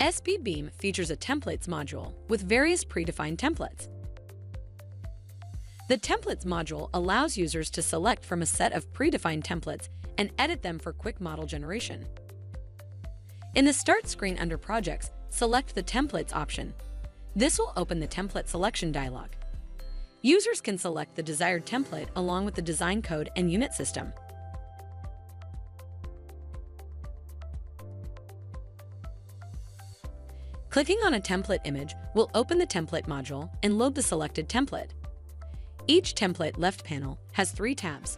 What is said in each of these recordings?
SpBeam features a templates module with various predefined templates. The templates module allows users to select from a set of predefined templates and edit them for quick model generation. In the Start screen under Projects, select the Templates option. This will open the template selection dialog. Users can select the desired template along with the design code and unit system. Clicking on a template image will open the template module and load the selected template. Each template left panel has 3 tabs.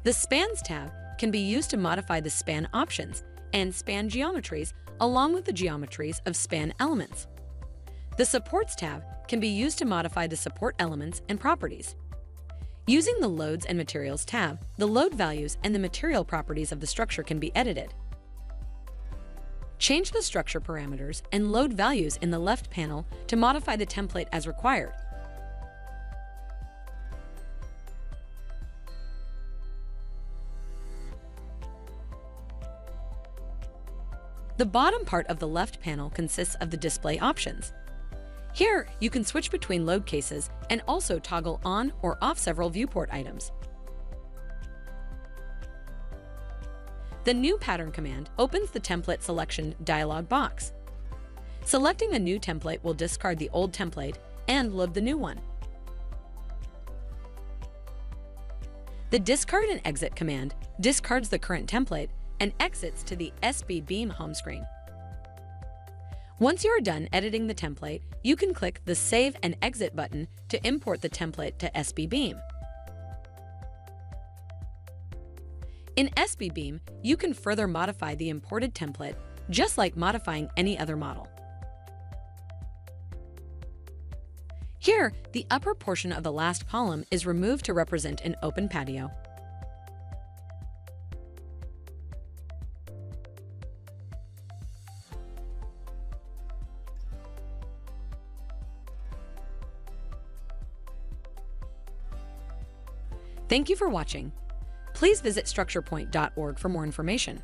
The Spans tab can be used to modify the span options and span geometries along with the geometries of span elements. The Supports tab can be used to modify the support elements and properties. Using the Loads and Materials tab, the load values and the material properties of the structure can be edited. Change the structure parameters and load values in the left panel to modify the template as required. The bottom part of the left panel consists of the display options. Here, you can switch between load cases and also toggle on or off several viewport items. The New Pattern command opens the template selection dialog box. Selecting a new template will discard the old template and load the new one. The Discard and Exit command discards the current template and exits to the SpBeam home screen. Once you are done editing the template, you can click the Save and Exit button to import the template to SpBeam. In SpBeam, you can further modify the imported template, just like modifying any other model. Here, the upper portion of the last column is removed to represent an open patio. Thank you for watching. Please visit StructurePoint.org for more information.